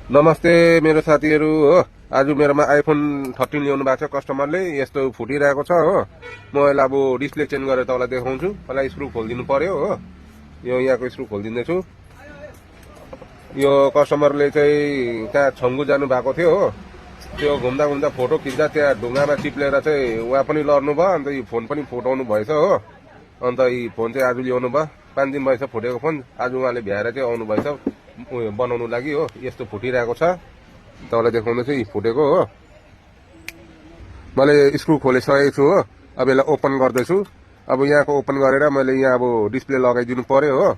नमस्ते मेरो साथीहरू हो। आज मेरोमा आइफोन 13 ल्याउनु भएको छ कस्टमरले। यस्तो फुटिरहेको छ हो। म यसलाई अब डिस्प्ले चेन्ज गरेर तपाईँलाई देखाउँछु। पहिला स्क्रु खोलिदिनु पर्यो हो। यो यहाँको स्क्रु खोलिदिँदैछु। यो कस्टमरले चाहिँ त्यहाँ छङ्गु जानु भएको थियो हो। त्यो घुम्दा घुम्दा फोटो खिच्दा त्यहाँ ढुङ्गामा चिप्लेर चाहिँ उहाँ पनि लड्नु भयो। अन्त यो फोन पनि फुटाउनु भएछ हो। अन्त यी फोन चाहिँ आज ल्याउनु भयो। 5 दिन भएछ फुटेको फोन। आज उहाँले भ्याएर चाहिँ आउनु भएछ बनाउनु लागि हो। यस्तो फुटिरहेको छ तपाईँलाई देखाउँदैछु। यी फुटेको हो। मैले स्क्रु खोलिसकेको छु हो। अब यसलाई ओपन गर्दैछु। अब यहाँको ओपन गरेर मैले यहाँ अब डिस्प्ले लगाइदिनु पर्यो हो।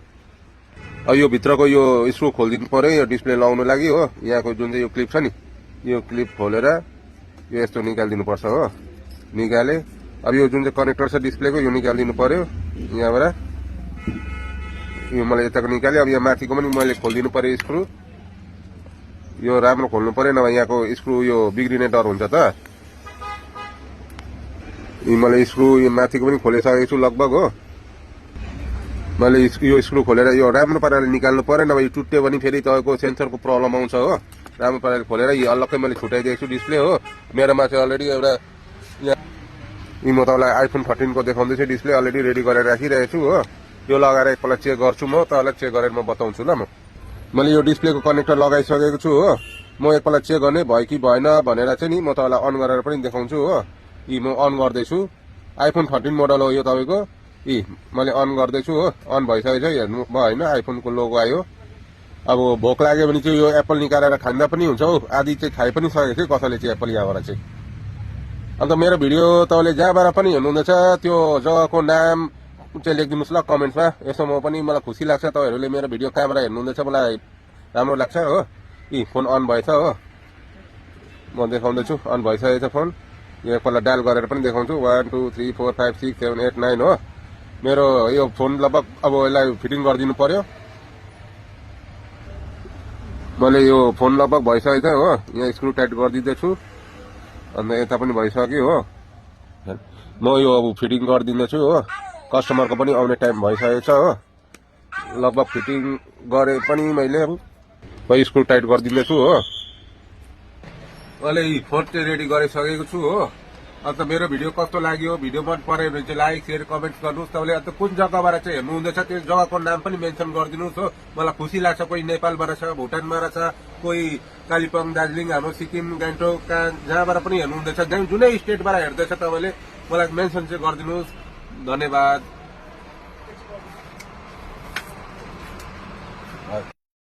अब यो भित्रको यो स्क्रु खोलिदिनु पर्यो यो डिस्प्ले लगाउनु लागि हो। यहाँको जुन चाहिँ यो क्लिप छ नि यो क्लिप खोलेर यो यस्तो निकालिदिनु पर्छ हो। निकाले अब यो जुन चाहिँ कनेक्टर छ डिस्प्लेको यो निकालिदिनु पर्यो यहाँबाट। यो मैले यताको निकालेँ। अब यहाँ माथिको पनि मैले खोलिदिनु पर्यो स्क्रु। यो राम्रो खोल्नु पर्यो नभए यहाँको स्क्रु यो बिग्रिने डर हुन्छ त। मैले स्क्रु यो माथिको पनि खोलिसकेको छु लगभग हो। मैले यो स्क्रु खोलेर यो राम्रो पाराले निकाल्नु पर्यो नभए यो टुट्यो भने फेरि तपाईँको सेन्सरको प्रब्लम आउँछ हो। राम्रो पाराले खोलेर यो अलग्गै मैले छुट्याइदिएको छु डिस्प्ले हो। मेरोमा चाहिँ अलरेडी एउटा यी म तपाईँलाई आइफोन 13 को देखाउँदैछु। डिस्प्ले अलरेडी रेडी गरेर राखिरहेको छु हो। यो लगाएर एकपल्ट चेक गर्छु म। तपाईँलाई चेक गरेर म बताउँछु ल। मैले यो डिस्प्लेको कनेक्टर लगाइसकेको छु हो। म एकपल्ट चेक गर्ने भयो कि भएन भनेर चाहिँ नि म तपाईँलाई अन गरेर पनि देखाउँछु हो। यी म अन गर्दैछु। आइफोन 13 मोडल हो यो तपाईँको। यी मैले अन गर्दैछु हो। अन भइसकेको छ हेर्नु भयो होइन। आइफोनको लोगो आयो। अब भोक लाग्यो भने चाहिँ यो एप्पल निकालेर खाँदा पनि हुन्छ हौ। आदि चाहिँ खाइ पनि सकेको थियो कसैले चाहिँ एप्पल यहाँबाट चाहिँ। अन्त मेरो भिडियो तपाईँले जहाँबाट पनि हेर्नुहुँदैछ त्यो जग्गाको नाम चाहिँ लेखिदिनुहोस् ल कमेन्ट्समा। यसो म पनि मलाई खुसी लाग्छ तपाईँहरूले मेरो भिडियो कहाँबाट हेर्नुहुँदैछ मलाई राम्रो लाग्छ हो। यी फोन अन भएछ हो। म देखाउँदैछु अन भइसकेको छ फोन। यो एकपल्ट डायल गरेर पनि देखाउँछु। 1 2 3 4 5 6 7 8 9 हो। मेरो यो फोन लगभग अब यसलाई फिटिङ गरिदिनु पर्यो। मैले यो फोन लगभग भइसकेको छ हो। यहाँ स्क्रु टाइट गरिदिँदैछु। अन्त यता पनि भइसक्यो हो। म यो अब फिटिङ गरिदिँदैछु हो। कस्टमरको पनि आउने टाइम भइसकेको छ हो। लगभग फिटिङ गरे पनि मैले अब स्क्रु टाइट गरिदिँदैछु हो। मैले फोन चाहिँ रेडी गरिसकेको छु हो। अन्त मेरो भिडियो कस्तो लाग्यो भिडियो मन पऱ्यो भने चाहिँ लाइक सेयर कमेन्ट गर्नुहोस्। तपाईँले अन्त कुन जग्गाबाट चाहिँ हेर्नुहुँदैछ त्यो जग्गाको नाम पनि मेन्सन गरिदिनुहोस् हो। मलाई खुसी लाग्छ। कोही नेपालबाट छ भुटानबाट छ कोही कालिम्पोङ दार्जिलिङ हाम्रो सिक्किम गान्तोक जहाँबाट पनि हेर्नुहुँदैछ जुनै स्टेटबाट हेर्दैछ तपाईँले मलाई मेन्सन चाहिँ गरिदिनुहोस्। धन्यवाद।